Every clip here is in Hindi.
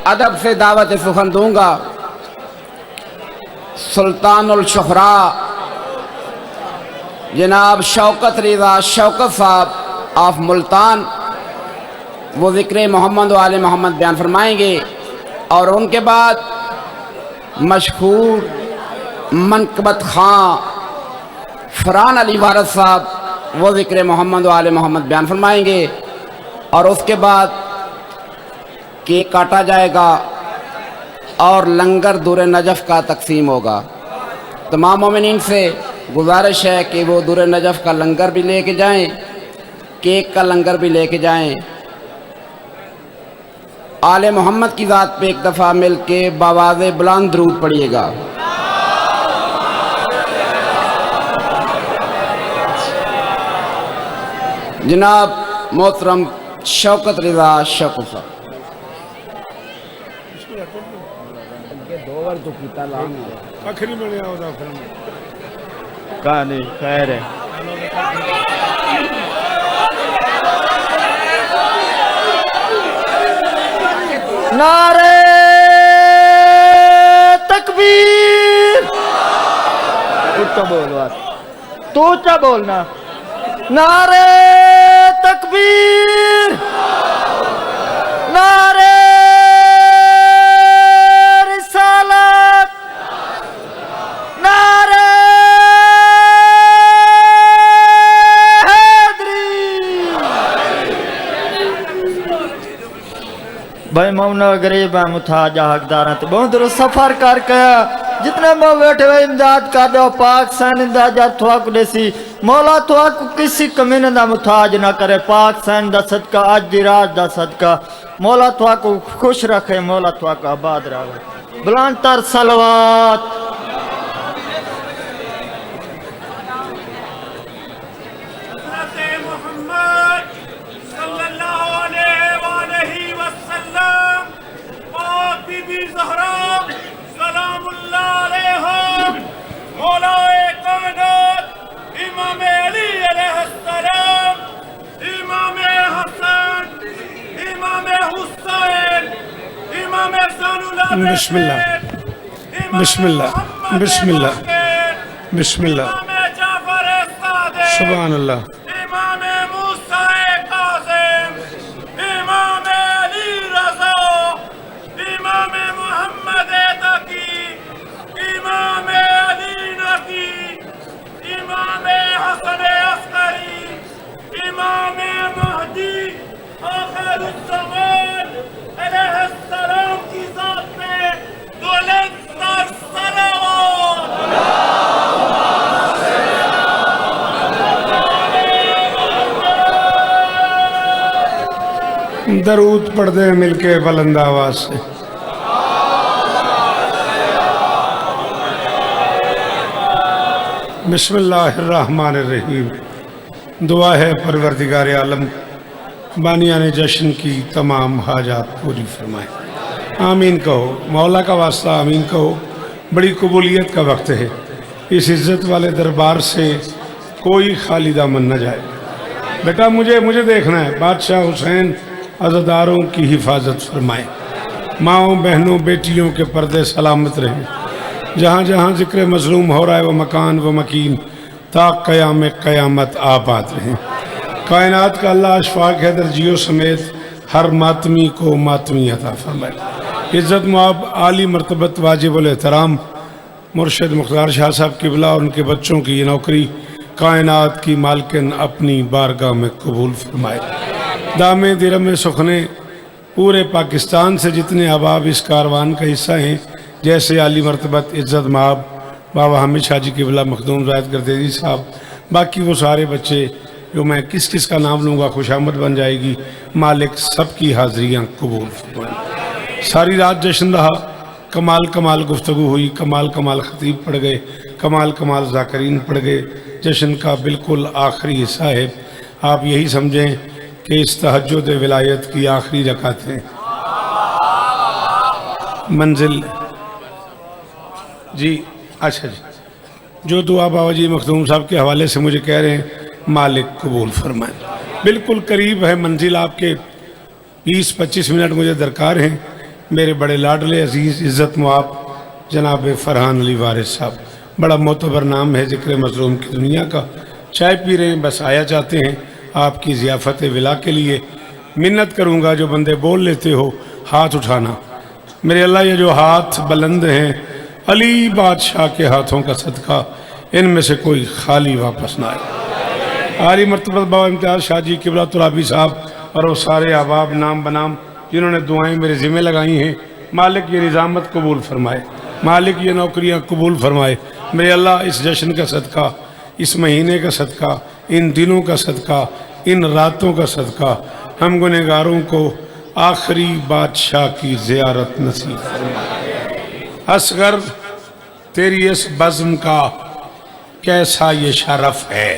अदब से दावत सुखन दूंगा सुल्तानुल शुहरा जनाब शौकत रिज़ा शौकत साहब ऑफ मुल्तान, वो ज़िक्र मोहम्मद व आले मोहम्मद बयान फरमाएंगे। और उनके बाद मशहूर मनकबत खां फरहान अली वारस साहब, वो ज़िक्र मोहम्मद व आले मोहम्मद बयान फरमाएंगे। और उसके बाद केक काटा जाएगा और लंगर दूर नजफ़ का तकसीम होगा। तमाम मोमिनीन से गुजारिश है कि वो दूर नजफ़ का लंगर भी लेके जाएं, केक का लंगर भी लेके जाएं। आले मोहम्मद की ज़ात पे एक दफ़ा मिल के बावाज़े बुलंद दरूद पढ़िएगा। जनाब मोहतरम शौकत रिज़ा शौकत साहब। कहानी खैर है। नारे तकबीर, तो बोल बात, तू क्या बोलना। नारे तकबीर, नारे रिसालत, नारे भाई मौना गरीब है मुथाजा हकदार तो बहुत दूर सफर करके जितने मैं बैठे हुए इमदाद कर दो पाक सैन इंदाजा थोड़ा को देसी मौला थोड़ा को किसी कमीने दा मुथाज ना करे। पाक सैन दा सदका आज दी रात दा सदका मौला थोड़ा को खुश रखे, मौला थोड़ा को आबाद रखे। बुलंदतर सलवात। बिस्मिल्लाह बिस्मिल्लाह बिस्मिल्लाह बिस्मिल्लाह सुभान अल्लाह। दरूद पढ़ दे मिलके बुलंद आवाज से। बिस्मिल्लाहिर्रहमानिर्रहीम। दुआ है परवरदिगार आलम बानियाने जश्न की तमाम हाजात पूरी फरमाए। आमीन कहो, मौला का वास्ता आमीन कहो। बड़ी कबूलियत का वक्त है, इस इज़्ज़त वाले दरबार से कोई खाली दामन न जाए। बेटा मुझे देखना है, बादशाह हुसैन अज़ादारों की हिफाजत फरमाए। माँओं बहनों बेटियों के पर्दे सलामत रहें। जहाँ जहाँ ज़िक्र मज़लूम हो रहा है वो मकान व मकीन ता क़याम क़यामत आबाद रहें। कायनात का अल्लाह अशफाक़ हैदर जियो समेत हर मातमी को मातमी अता फरमाए। इज़्ज़त मुआब आली मरतबत वाजिबुल एहतराम मुर्शिद मुख्तार शाह साहब क़िबला और उनके बच्चों की ये नौकरी कायनात की मालकिन अपनी बारगाह में कबूल फरमाए। दामे दिरम सुखने पूरे पाकिस्तान से जितने अहबाब इस कारवान का हिस्सा हैं, जैसे आली मरतबत इज़्ज़त माब बाबा हामिद शाह जी क़िबला मखदूम ज़ाहिद गर्देजी साहब, बाकी वो सारे बच्चे जो मैं किस किस का नाम लूँगा खुशामद बन जाएगी। मालिक सबकी हाज़िरियाँ कबूल फरमाए। सारी रात जश्न रहा, कमाल कमाल गुफ्तगू हुई, कमाल कमाल ख़तीब पढ़ गए, कमाल कमाल ज़ाकरीन पढ़ गए। जश्न का बिल्कुल आखिरी हिस्सा है। आप यही समझें कि इस तहज्जुद विलायत की आखिरी रकातें मंजिल जी। अच्छा जी, जो दुआ बाबा जी मखदूम साहब के हवाले से मुझे कह रहे हैं, मालिक कबूल फरमाए। बिल्कुल करीब है मंजिल, आपके 20-25 मिनट मुझे दरकार हैं। मेरे बड़े लाडले अजीज़ इज़्ज़त मुआब जनाब फरहान अली वारिस साहब, बड़ा मोतबर नाम है ज़िक्र मज़लूम की दुनिया का। चाय पी रहे हैं, बस आया चाहते हैं आपकी ज़ियाफ़त विला के लिए। मिन्नत करूँगा जो बंदे बोल लेते हो हाथ उठाना। मेरे अल्लाह ये जो हाथ बुलंद हैं अली बादशाह के हाथों का सदका, इनमें से कोई खाली वापस ना आए। आली मरतबत बाबा इम्तियाज़ शाह जी किबला तुराबी साहब और वो सारे अहबाब नाम बनाम जिन्होंने दुआएं मेरे ज़िम्मे लगाई हैं, मालिक ये निज़ामत कबूल फरमाए, मालिक ये नौकरियां कबूल फरमाए। मेरे अल्लाह इस जश्न का सदका, इस महीने का सदका, इन दिनों का सदका, इन रातों का सदका हम गुनहगारों को आखिरी बादशाह की ज़ियारत नसीब फरमाए। असगर तेरी इस बज़्म का कैसा ये शरफ है।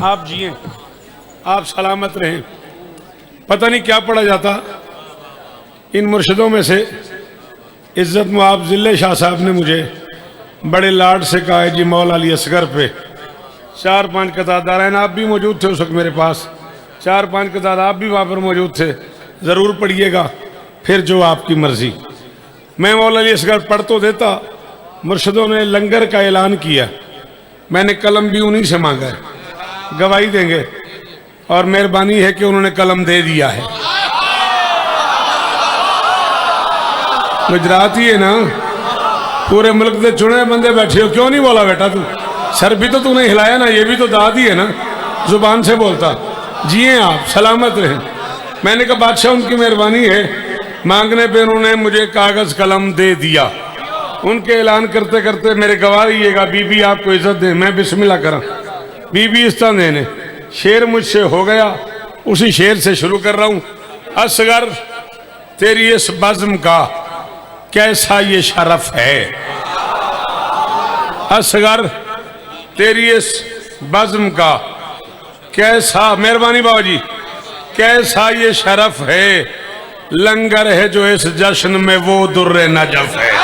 आप जिए, आप सलामत रहें। पता नहीं क्या पढ़ा जाता। इन मुर्शिदों में से इज़्ज़त मुआब ज़िले शाह साहब ने मुझे बड़े लाड से कहा है जी मौला अली असगर पे 4-5 कतादार, आप भी मौजूद थे उस वक्त मेरे पास, 4-5 कतार आप भी वहाँ पर मौजूद थे, ज़रूर पढ़िएगा, फिर जो आपकी मर्ज़ी। मैं मौला अली असगर पढ़ तो देता, मुर्शिदों ने लंगर का ऐलान किया, मैंने कलम भी उन्हीं से मांगा है, गवाही देंगे और मेहरबानी है कि उन्होंने कलम दे दिया है। गुजराती है ना, पूरे मुल्क के चुने बंदे बैठे हो, क्यों नहीं बोला बेटा तू? सर भी तो तूने हिलाया ना, ये भी तो दाद ही है ना, जुबान से बोलता। जिए आप, सलामत रहें। मैंने कहा बादशाह उनकी मेहरबानी है, मांगने पे उन्होंने मुझे कागज कलम दे दिया। उनके ऐलान करते करते मेरे गवाह रहिएगा, बीबी आपको इज्जत दे, मैं बिस्मिल्लाह करा। बीबी इस तरह देने, शेर मुझसे हो गया, उसी शेर से शुरू कर रहा हूं। असगर तेरी इस बज़्म का कैसा ये शरफ है। असगर तेरी इस बज़्म का कैसा, मेहरबानी बाबा जी, कैसा ये शरफ है। लंगर है जो इस जश्न में वो दुर्रे नजफ है।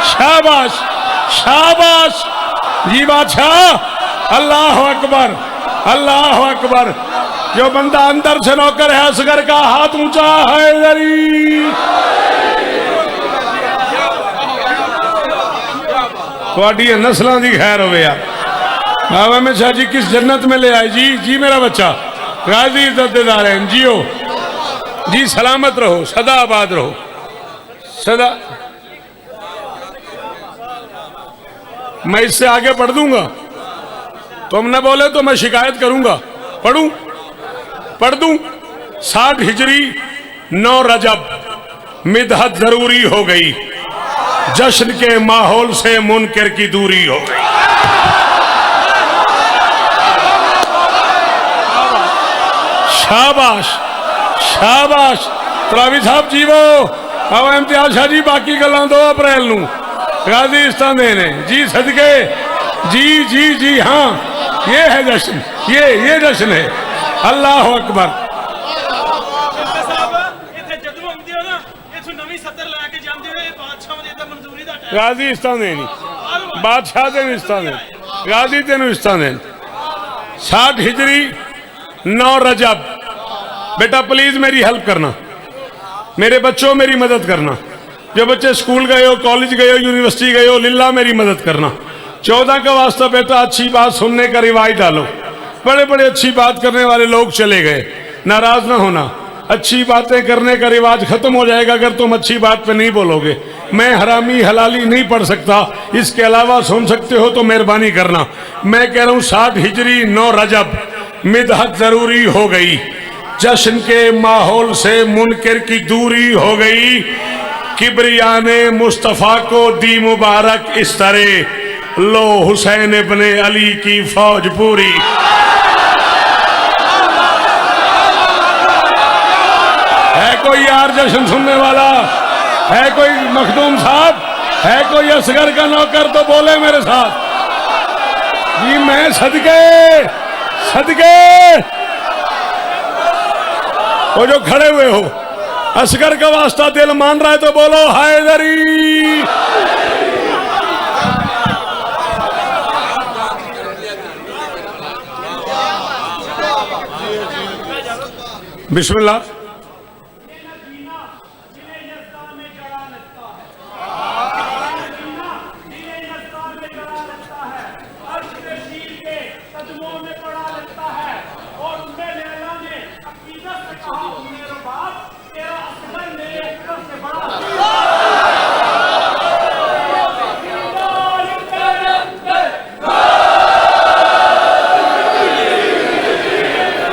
शाबाश शाबाश जी बादशाह, अल्लाह अकबर अल्लाह अकबर। जो बंदा अंदर से नौकर है असगर का, हाथ ऊंचा है जरी। थोड़ी नस्लों की खैर हो यार। बाबा में शाह जी किस जन्नत में ले आए जी। जी मेरा बच्चा गाजी दद्देदार है, जियो जी, सलामत रहो, सदा आबाद रहो, सदा। मैं इससे आगे पढ़ दूंगा, तुम न बोले तो मैं शिकायत करूंगा। पढ़ूं, पढ़ दूं। 60 हिजरी 9 रजब मिदहत जरूरी हो गई, जश्न के माहौल से मुनकर की दूरी हो गई। शाबाश शाबाश। तरावी साहब जीवो। अब इम्तियाज शाह जी बाकी गल्लां 2 अप्रैल नूं गाजीस्तान देने जी, सदके जी जी जी। हाँ ये है जश्न, ये जश्न है। अल्लाह अकबर। गाजीस्तान देनी बादशाह देन, गाजी देन। 60 हिजरी 9 रजब। बेटा प्लीज मेरी हेल्प करना, मेरे बच्चों मेरी मदद करना। जो बच्चे स्कूल गए हो, कॉलेज गए हो, यूनिवर्सिटी गए हो, लिल्ला मेरी मदद करना। 14 का वास्ता बेटा अच्छी बात सुनने का रिवाज डालो। बड़े बड़े अच्छी बात करने वाले लोग चले गए, नाराज ना होना। अच्छी बातें करने का रिवाज खत्म हो जाएगा अगर तुम अच्छी बात पे नहीं बोलोगे। मैं हरामी हलाली नहीं पढ़ सकता, इसके अलावा सुन सकते हो तो मेहरबानी करना। मैं कह रहा हूँ 60 हिजरी 9 रजब मिदहत जरूरी हो गई, जश्न के माहौल से मुनकर की दूरी हो गई। किबरिया ने मुस्तफ़ा को दी मुबारक इस तरह, लो हुसैन इब्ने अली की फौज पूरी। है कोई यार जश्न सुनने वाला? है कोई मखदूम साहब? है कोई असगर का नौकर? तो बोले मेरे साथ जी। मैं सदके सदके वो जो खड़े हुए हो, असगर का वास्ता दिल मान रहा है तो बोलो हैदरी। बिस्मिल्लाह।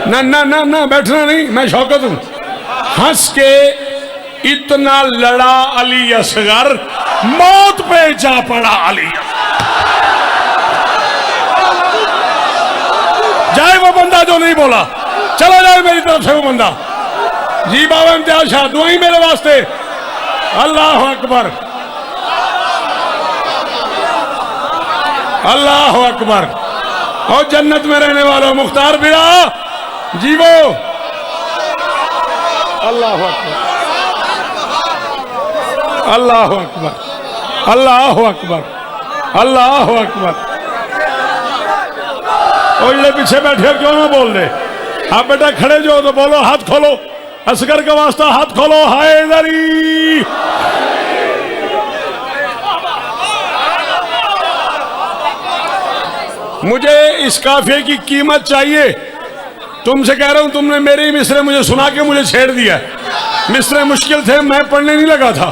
ना ना ना ना, बैठना नहीं, मैं शौकत हूं। हंस के इतना लड़ा अली असगर, मौत पे जा पड़ा अली। जाए वो बंदा जो नहीं बोला, चला जाए मेरी तरफ से वो बंदा। जी बाबा इम्तियाज शाह, दुआई मेरे वास्ते। अल्लाह अकबर, अल्लाह अकबर। और जन्नत में रहने वालों, मुख्तार बिरा जीवो। अल्लाह अकबर, अल्लाह अकबर, अल्लाह अकबर, अल्लाह अकबर। और ये पीछे बैठे क्यों ना बोल रहे? आप बेटा खड़े जो तो बोलो, हाथ खोलो, असगर का वास्ता हाथ खोलो। हैदरी, मुझे इस काफिले की कीमत चाहिए। तुमसे कह रहा हूं, तुमने मेरे ही मिसरे मुझे सुना के मुझे छेड़ दिया। मिसरे मुश्किल थे, मैं पढ़ने नहीं लगा था।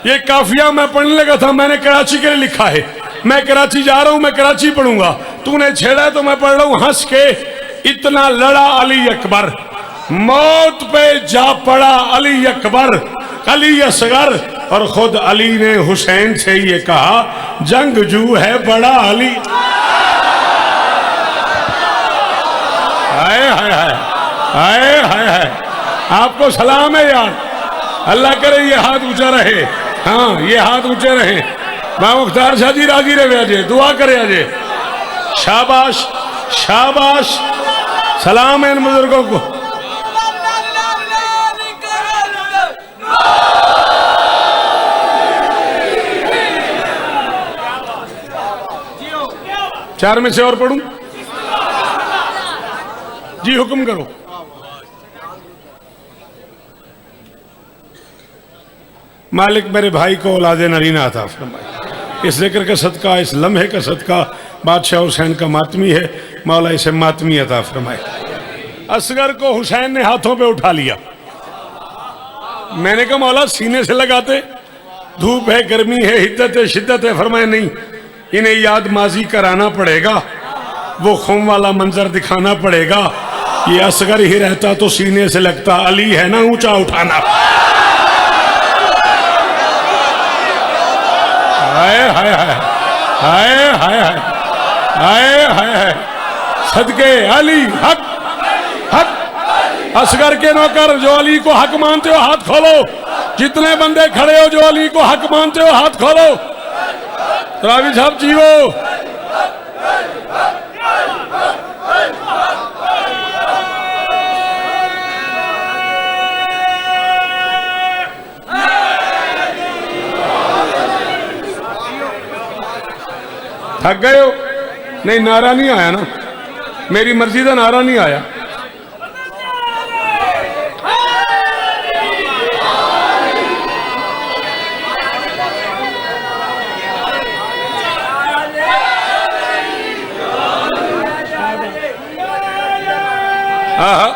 ये काफिया मैं पढ़ने लगा था, मैंने कराची के लिए लिखा है। मैं कराची जा रहा हूं, मैं कराची पढ़ूंगा। तूने छेड़ा तो मैं पढ़ रहा हूं। हंस के इतना लड़ा अली अकबर, मौत पे जा पड़ा अली अकबर, अली असगर। और खुद अली ने हुसैन से ये कहा, जंगजू है बड़ा अली। हाय हाय हाय हाय हाय हाय। आपको सलाम है यार, अल्लाह करे ये हाथ ऊंचा रहे। हाँ, ये हाथ ऊंचे रहे। मैं मुख्तार शाह जी राजी रहे अजय, दुआ करे अजय। शाबाश शाबाश, सलाम है इन बुजुर्गों को। चार में से और पढ़ूं जी, हुक्म करो। मालिक मेरे भाई को औलादे नरीना अता फरमाए। इस जिक्र का सदका, इस लम्हे का सदका बादशाह हुसैन का मातमी है। मौला इसे मातमी अता फरमाए। असगर को हुसैन ने हाथों पे उठा लिया। मैंने कहा मौला सीने से लगाते, धूप है, गर्मी है, हिद्दत है, शिद्दत है। फरमाए नहीं, इन्हें याद माजी कराना पड़ेगा, वो खून वाला मंजर दिखाना पड़ेगा। ये असगर ही रहता तो सीने से लगता, अली है ना ऊंचा उठाना। हाय हाय हाय हाय हाय हाय हाय हाय। सदके अली हक हक। असगर के नौकर जो अली को हक मानते हो हाथ खोलो। जितने बंदे खड़े हो जो अली को हक मानते हो हाथ खोलो। रावी साहब जीवो। थक गए हो? नहीं, नारा नहीं आया ना, मेरी मर्जी का नारा नहीं आया। हाँ, हाँ,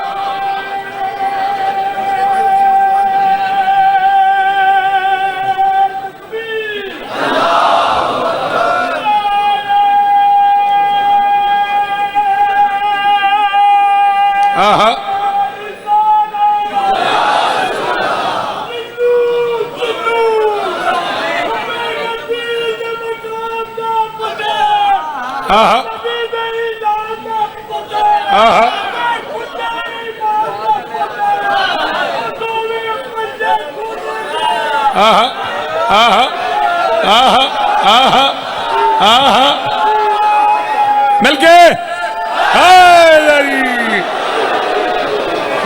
मिलके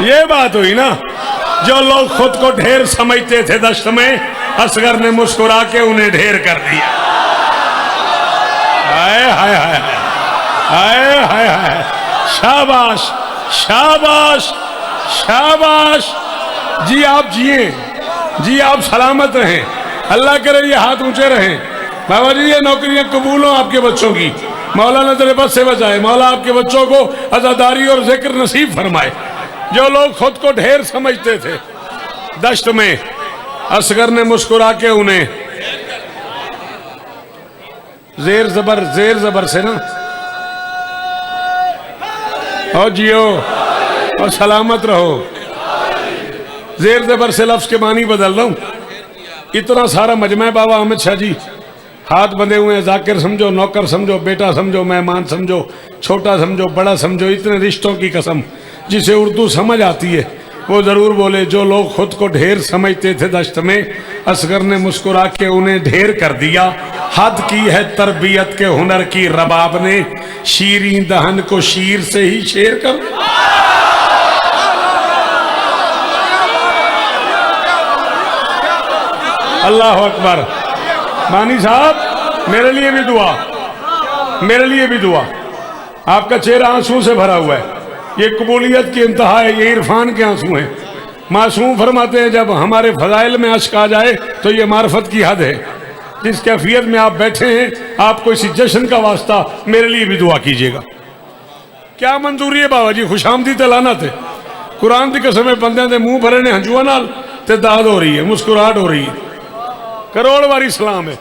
ये बात हुई ना। जो लोग खुद को ढेर समझते थे दश्त में, असगर ने मुस्कुरा के उन्हें ढेर कर दिया। हाय हाय हाय हाय हाय हाय। शाबाश शाबाश शाबाश जी, आप जिए जी, आप सलामत रहें, अल्लाह करे ये हाथ ऊंचे रहें। बाबा जी ये नौकरियां कबूल हो आपके बच्चों की, मौला नजर बस से बचाए, मौला आपके बच्चों को अज़ादारी और जिक्र नसीब फरमाए। जो लोग खुद को ढेर समझते थे दश्त में, असगर ने मुस्कुरा के उन्हें जेर जबर से ना और जियो और सलामत रहो। जेर जबर से लफ्ज के मानी बदल रहा हूं। इतना सारा मजमा बाबा अमित शाह जी, हाथ बंधे हुए हैं, जाकिर समझो, नौकर समझो, बेटा समझो, मेहमान समझो, छोटा समझो, बड़ा समझो, इतने रिश्तों की कसम। जिसे उर्दू समझ आती है वो जरूर बोले। जो लोग खुद को ढेर समझते थे दश्त में, असगर ने मुस्कुरा के उन्हें ढेर कर दिया। हद की है तरबियत के हुनर की रबाब ने, शीरी दहन को शीर से ही शेर कर। अल्लाह अकबर। मानी साहब मेरे लिए भी दुआ, मेरे लिए भी दुआ। आपका चेहरा आंसू से भरा हुआ है, ये कबूलियत की इंतहा है, ये इरफान के आंसू हैं। मासूम फरमाते हैं जब हमारे फजाइल में अश्क आ जाए तो ये मार्फत की हद है। जिस कैफियत में आप बैठे हैं, आपको इसी जश्न का वास्ता मेरे लिए भी दुआ कीजिएगा। क्या मंजूरी है बाबा जी, खुशामदी तलाना थे। कुरान की कसम है, बंदे के मुंह भरे ने हंजुआ नाल ते दाद हो रही है, मुस्कुराहट हो रही है। करोड़ बारी सलाम है।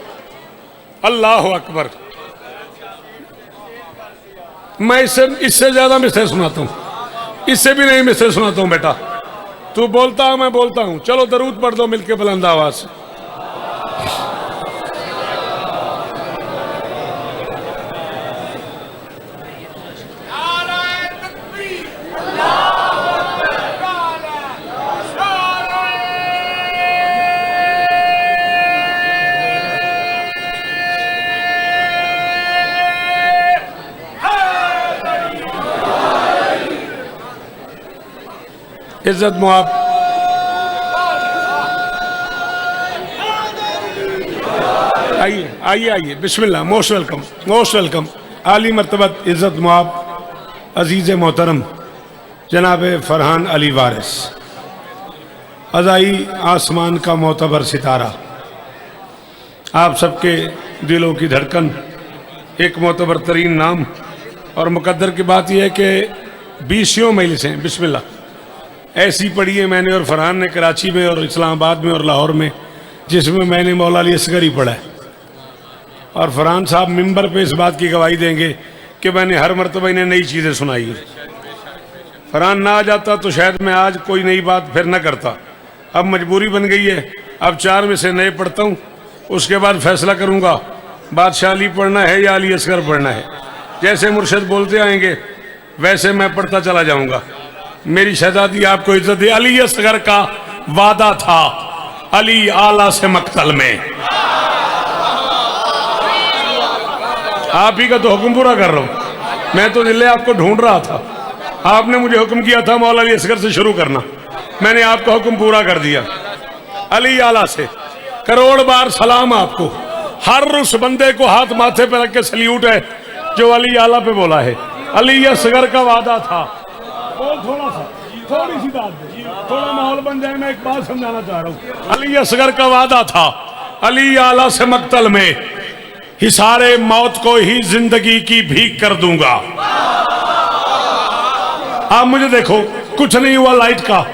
अल्लाह अकबर। मैं इससे ज्यादा मिसरे सुनाता हूं, इससे भी नहीं मिसरे सुनाता हूं। बेटा तू बोलता हूं, मैं बोलता हूं। चलो दरूद पढ़ दो मिलके बुलंद आवाज से। इज्जत मुआब आइए आइए आइए, बिस्मिल्लाह, मोस्ट वेलकम, मोस्ट वेलकम। आली मर्तबत इज्जत मुआब अजीज मोहतरम जनाब फरहान अली वारिस, अज़ाई आसमान का मोतबर सितारा, आप सबके दिलों की धड़कन, एक मोतबर तरीन नाम। और मुकद्दर की बात यह है कि 20 मजलिसें बिस्मिल्लाह ऐसी पढ़ी है मैंने और फरहान ने, कराची में और इस्लामाबाद में और लाहौर में, जिसमें मैंने मौला अली असगर ही पढ़ा है। और फरहान साहब मिंबर पे इस बात की गवाही देंगे कि मैंने हर मरतबा इन्हें नई चीज़ें सुनाई है। फरहान ना आ जाता तो शायद मैं आज कोई नई बात फिर ना करता। अब मजबूरी बन गई है, अब 4 में से नए पढ़ता हूँ, उसके बाद फैसला करूँगा बादशाह अली पढ़ना है या अली असगर पढ़ना है। जैसे मुर्शिद बोलते आएंगे वैसे मैं पढ़ता चला जाऊँगा। मेरी शहजादी आपको इज्जत दी। अली असगर का वादा था अली आला से मक्तल में। आप ही का तो हुक्म पूरा कर रहा हूं। मैं तो जिले आपको ढूंढ रहा था, आपने मुझे हुक्म किया था मौला अली असगर से शुरू करना, मैंने आपका हुक्म पूरा कर दिया। अली आला से करोड़ बार सलाम आपको। हर उस बंदे को हाथ माथे पे रख के सल्यूट है जो अली आला पे बोला है। अली असगर का वादा था। थोड़ा सा, थोड़ी सी बात दे, थोड़ा माहौल बन जाए। मैं एक बात समझाना चाह रहा हूँ। अली असगर का वादा था अली आला से मक्तल में, हिसारे मौत को ही जिंदगी की भीख कर दूंगा। आप मुझे देखो, कुछ नहीं हुआ लाइट का,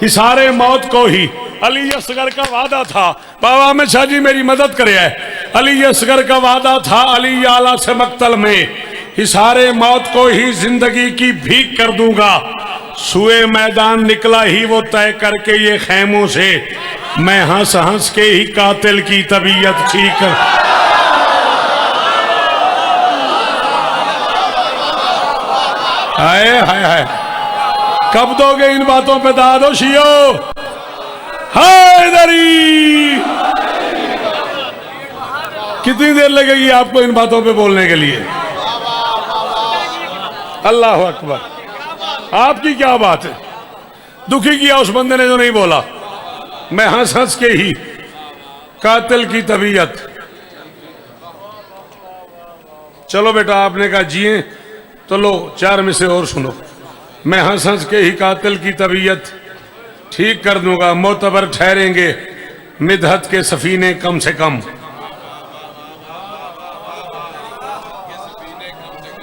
हिसारे मौत को ही। अली असगर का वादा था, बाबा अमित शाह जी मेरी मदद करे है। अली असगर का वादा था अली आला से मक्तल में, हिसारे मौत को ही जिंदगी की भीख कर दूंगा। सुए मैदान निकला ही वो तय करके ये खैमों से, मैं हंस हंस के ही कातिल की तबीयत ठीक कर। हाय हाय हाय, कब दोगे इन बातों पे दादो शियो? हैदरी, कितनी देर लगेगी आपको इन बातों पे बोलने के लिए? अल्लाह अकबर। आपकी क्या बात है? दुखी किया उस बंदे ने जो नहीं बोला। मैं हंस हंस के ही कातिल की तबीयत। चलो बेटा, आपने कहा जिए तो लो 4 में से और सुनो। मैं हंस हंस के ही कातिल की तबीयत ठीक कर दूंगा। मोतबर ठहरेंगे मिदहत के सफीने कम से कम,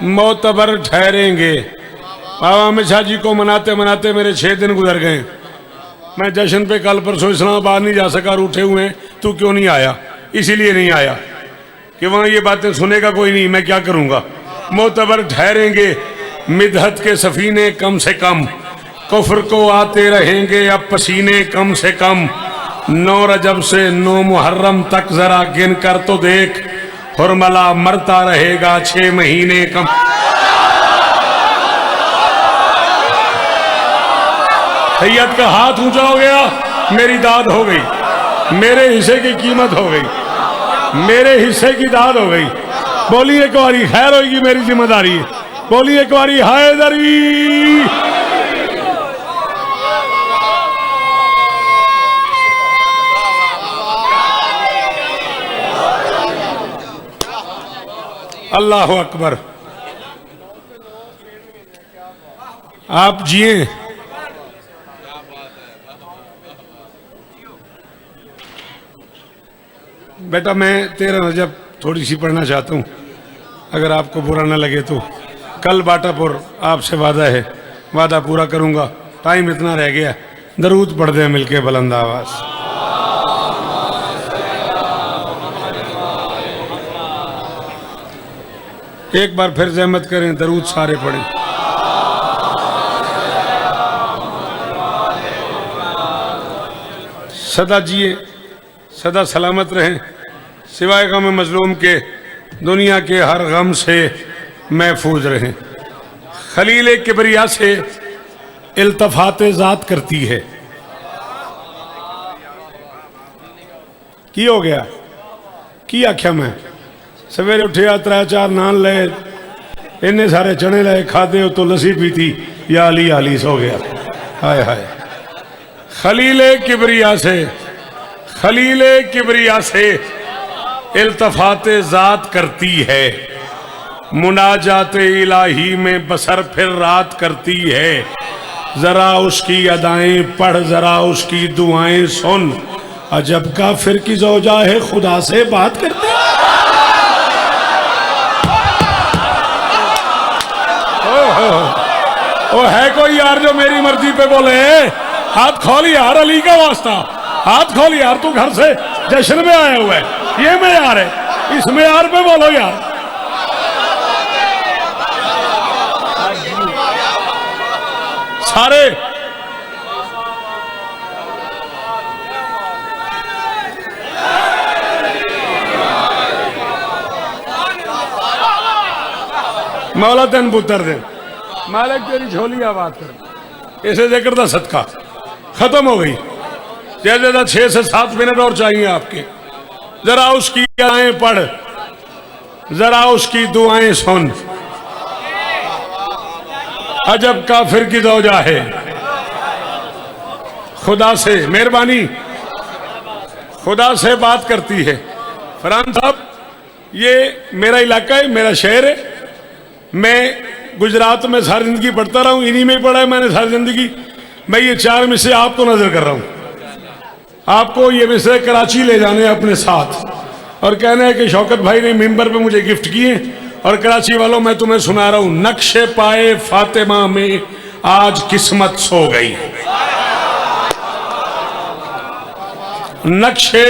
मोतबर ठहरेंगे। बाबा अमित शाह जी को मनाते मनाते मेरे 6 दिन गुजर गए। मैं जश्न पे कल परसों इस्लामाबाद नहीं जा सका, रूठे हुए हैं, तू क्यों नहीं आया? इसीलिए नहीं आया कि वहां ये बातें सुनेगा कोई नहीं, मैं क्या करूंगा। मोतबर ठहरेंगे मिदहत के सफीने कम से कम, कुफ्र को आते रहेंगे अब पसीने कम से कम। 9 रजब से 9 मुहर्रम तक जरा गिन कर तो देख, हुरमला मरता रहेगा 6 महीने कम। सैयद का हाथ ऊंचा हो गया, मेरी दाद हो गई, मेरे हिस्से की कीमत हो गई, मेरे हिस्से की दाद हो गई। बोलिए एक बारी खैर होगी, मेरी जिम्मेदारी है। बोलिए एक बारी हैदरी। अल्लाह अकबर। आप जिए। बेटा मैं 13 रजब थोड़ी सी पढ़ना चाहता हूँ, अगर आपको बुरा ना लगे तो। कल बाटापुर आपसे वादा है, वादा पूरा करूँगा। टाइम इतना रह गया, दरूद पढ़ दे मिलके बुलंद आवाज। एक बार फिर जहमत करें, दरूद सारे पढ़ें। सदा जिए, सदा सलामत रहें, सिवाय गम मजलूम के दुनिया के हर गम से महफूज रहें। खलील किबरिया से इल्तफात ज़ात करती है। की हो गया की आख्या मैं सवेरे उठिया 3-4 नान ले, इन्ने सारे चने ले खादे तो लस्सी पीती, या अली अली सो गया। हाय हाय। खलील किबरिया से, खलील किबरिया से इल्तफात ज़ात करती है। मुनाजात इलाही में बसर फिर रात करती है। जरा उसकी अदाएं पढ़, जरा उसकी दुआएं सुन, अजब का फिर की ज़ौजा है खुदा से बात करती। ओ है कोई यार जो मेरी मर्जी पे बोले? हाथ खोल यार, अली का वास्ता हाथ खोल यार। तू घर से जश्न में आया हुआ है, ये मेयार है, इस मेयार पे बोलो यार। सारे मौला तेन पुत्र दे, मालिक तेरी झोली आबाद कर। इसे जिक्र का सदका खत्म हो गई। ज्यादा 6 से 7 मिनट और चाहिए आपके। जरा उसकी आएं पढ़, जरा उसकी दुआएं सुन, अजब काफिर की ज़ौजा है खुदा से मेहरबानी, खुदा से बात करती है। फरहान साहब, ये मेरा इलाका है, मेरा शहर है। मैं गुजरात में सारी जिंदगी पढ़ता रहा हूँ, इन्हीं में ही पढ़ा है मैंने सारी जिंदगी। मैं ये 4 मिसरे आपको नजर कर रहा हूँ। आपको ये मिसरे कराची ले जाने अपने साथ और कहना है कि शौकत भाई ने मिंबर पे मुझे गिफ्ट किए, और कराची वालों मैं तुम्हें सुना रहा हूं। नक्शे पाए फातिमा में आज किस्मत सो गई। नक्शे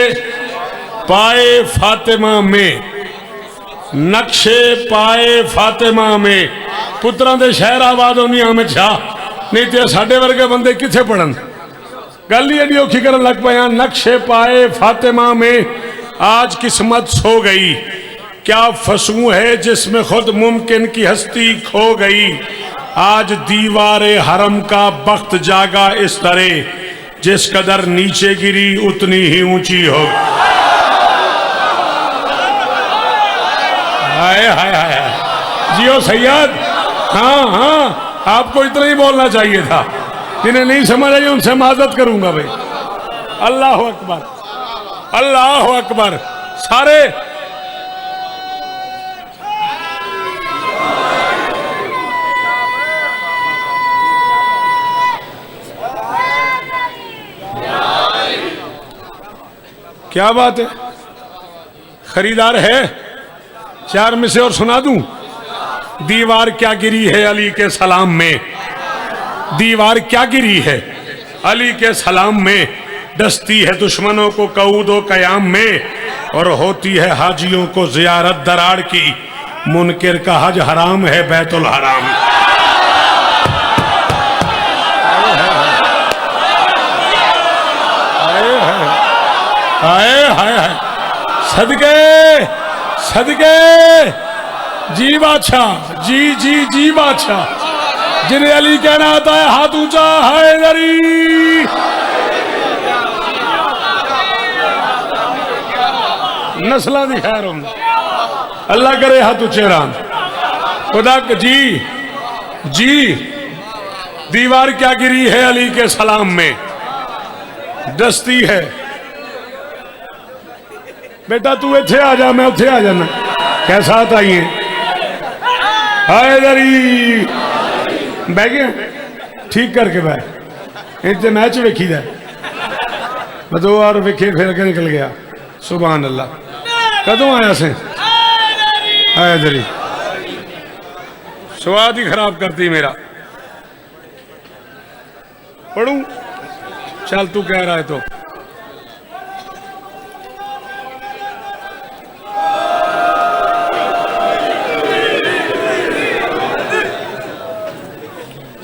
पाए फातिमा में, नक्शे पाए फातिमा में। पुत्रा दे शहर आबाद होनी अमित शाह, नहीं तो साढ़े वर्गे बंदे किथे पढ़न। गल ही एडी औखी करन लग पाया। नक्शे पाए फातिमा में आज किस्मत सो गई। क्या फसू है जिसमें खुद मुमकिन की हस्ती खो गई। आज दीवारे हरम का बख्त जागा इस तरह, जिस कदर नीचे गिरी उतनी ही ऊंची हो। हाय हाय हाय जियो सैयद। हाँ हाँ, आपको इतना ही बोलना चाहिए था। जिन्हें नहीं समझ आई उनसे माजरत करूंगा भाई। अल्लाह अकबर, अल्लाह अकबर। सारे क्या बात है, खरीदार है? 4 में से और सुना दूं। दीवार क्या गिरी है अली के सलाम में, दीवार क्या गिरी है अली के सलाम में, डसती है दुश्मनों को कऊदो कयाम में, और होती है हाजियों को जियारत दरार की, मुनकिर का हज हराम है बैतुल हराम। हाय हाय हाय, सदके सदके, जी बादशाह, जी जी जी बादशाह। जिन्हें अली कहना आता है हाथ ऊंचा, हैदरी। नस्ला दी खैर हों, अल्लाह करे हाथ ऊंचे राम। खुदा जी जी, दीवार क्या गिरी है अली के सलाम में, डसती है। बेटा तू इथे आ जा, मैं उथे आ जाना। कैसा आता ही है? हैदरी बह गया, ठीक करके बह। इतने मैच वेखी दा, दो बार वेखे फिर के निकल गया। सुभान अल्लाह। कदों आया से हैदरी, स्वाद ही खराब करती मेरा। पढ़ूं? चल तू कह रहा है तो।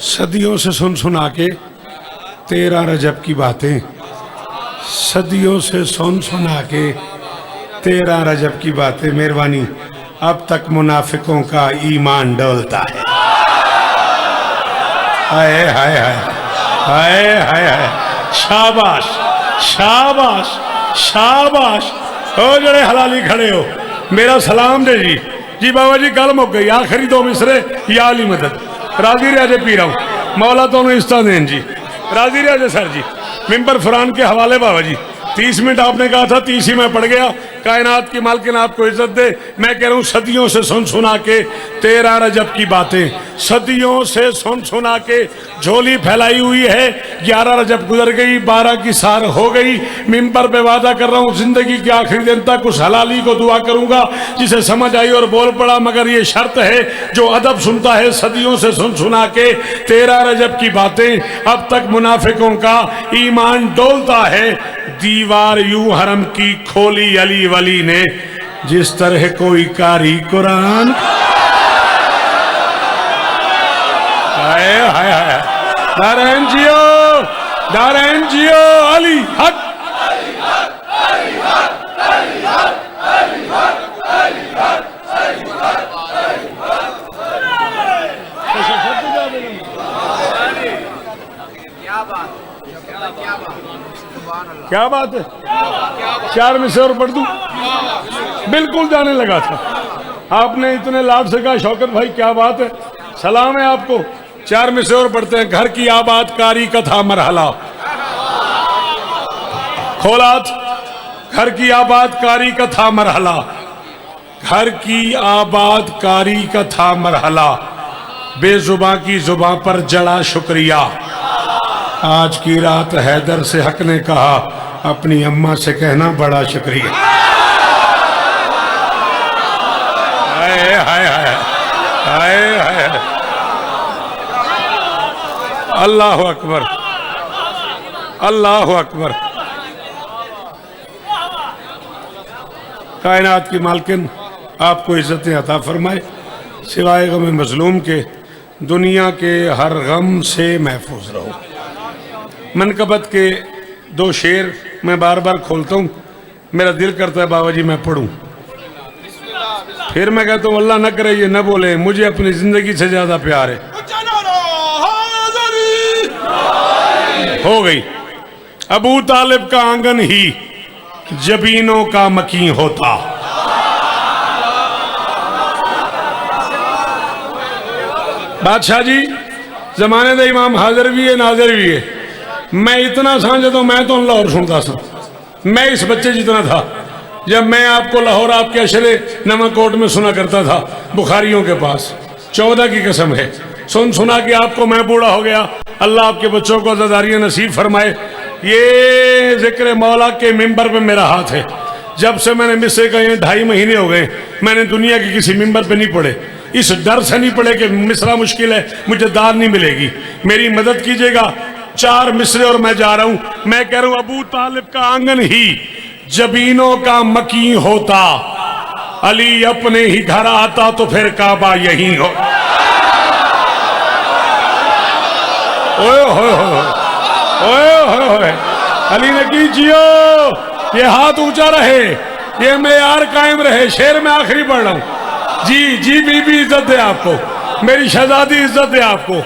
सदियों से सुन सुना के 13 रजब की बातें, सदियों से सुन सुना के 13 रजब की बातें। मेहरबानी, अब तक मुनाफिकों का ईमान डोलता है। हाय हाय हाय हाय हाय हाय, शाबाश शाबाश शाबाश। ओ जड़े हलाली खड़े हो, मेरा सलाम दे जी। जी बाबा जी गल मुक गई, आखिरी 2 मिसरे या अली मदद। राजी रियाजे पी रहा हूँ, मौला तो इस्ता दें जी। राजी रियाजे सर जी। मिंबर फुरान के हवाले बाबा जी, 30 मिनट आपने कहा था, 30 ही मैं पढ़ गया। कायनात की मालकिन आपको इज्जत दे। मैं कह रहा हूँ सदियों से सुन सुना के 13 रजब की बातें, सदियों से सुन सुना के झोली फैलाई हुई है। 11 रजब गुजर गई, 12 की सार हो गई। मिंबर पे वादा कर रहा हूँ जिंदगी के आखिरी दिन तक उस हलाली को दुआ करूंगा जिसे समझ आई और बोल पड़ा। मगर ये शर्त है, जो अदब सुनता है सदियों से सुन सुना के 13 रजब की बातें, अब तक मुनाफिकों का ईमान डोलता है। दीवार यूं हरम की खोली अली वली ने, जिस तरह कोई कारी कुरान। हाय हाय हाय, नारायण जियो, नारायण जियो। अली हक, क्या बात है? 4 में से और पढ़ दूं? बिल्कुल जाने लगा था। आपने इतने लाभ से कहा शौकत भाई क्या बात है, सलाम है आपको। 4 में से और पढ़ते हैं। घर की आबादकारी का था मरहला, खोलात। घर की आबादकारी का था मरहला, घर की आबादकारी का था मरहला, बेजुबां की जुबां पर जड़ा शुक्रिया। आज की रात हैदर से हक ने कहा, अपनी अम्मा से कहना बड़ा शुक्रिया। हाय हाय हाय हाय हाय, अल्लाह अकबर, अल्लाह अकबर। कायनात की मालकिन आपको इज्जतें अता फरमाए, सिवाय गम मजलूम के दुनिया के हर गम से महफूज रहो। मनकबत के 2 शेर मैं बार बार खोलता हूँ, मेरा दिल करता है बाबा जी मैं पढ़ूं। फिर मैं कहता हूँ अल्लाह न करे ये न बोले, मुझे अपनी जिंदगी से ज्यादा प्यार है। हो गई। अबू तालिब का आंगन ही जबीनों का मकी होता। बादशाह जी जमाने का इमाम हाजिर भी है नाजिर भी है। मैं इतना समझ तो मैं तो लाहौर सुनता था, मैं इस बच्चे जितना था जब मैं आपको लाहौर आपके अशरे नमकोट में सुना करता था, बुखारियों के पास। 14 की कसम है, सुन सुना कि आपको मैं बूढ़ा हो गया। अल्लाह आपके बच्चों को अज़ादारियां नसीब फरमाए। ये जिक्र मौला के मिंबर पे मेरा हाथ है। जब से मैंने मिस्र का 2.5 महीने हो गए, मैंने दुनिया के किसी मिंबर पे नहीं पढ़े। इस डर से नहीं पढ़े कि मिस्रा मुश्किल है, मुझे दाद नहीं मिलेगी। मेरी मदद कीजिएगा। 4 मिसरे और मैं जा रहा हूं। मैं कह रहा हूं, अबू तालिब का आंगन ही जबीनों का मकी होता, अली अपने ही घर आता तो फिर काबा यही हो। ओए होए ओए होए, अली ने की जियो, ये हाथ ऊंचा रहे, ये मेयार कायम रहे। शेर में आखिरी पढ़ रहा हूं। जी जी बीबी इज्जत है आपको, मेरी शहजादी इज्जत है आपको।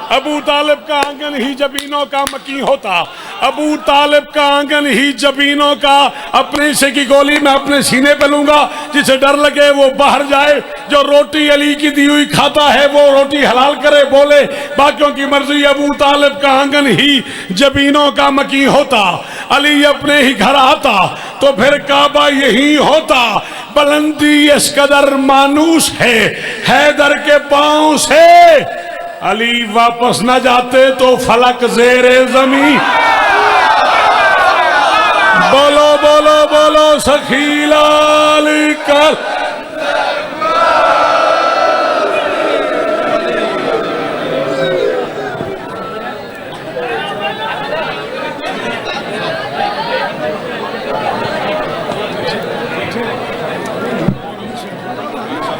अबू तालिब का आंगन ही जबीनों का मकी होता, अबू तालिब का आंगन ही जबीनों का। अपने से की गोली मैं अपने सीने पे लूंगा, जिसे डर लगे वो बाहर जाए। जो रोटी अली की दी हुई खाता है वो रोटी हलाल करे, बोले बाकियों की मर्जी। अबू तालिब का आंगन ही जबीनों का मकी होता, अली अपने ही घर आता तो फिर काबा यही होता। बुलंदी इस कदर मानूस है हैदर के पांव से, अली वापस न जाते तो फलक ज़ेरे ज़मीं। बोलो बोलो बोलो सखी लाल कर।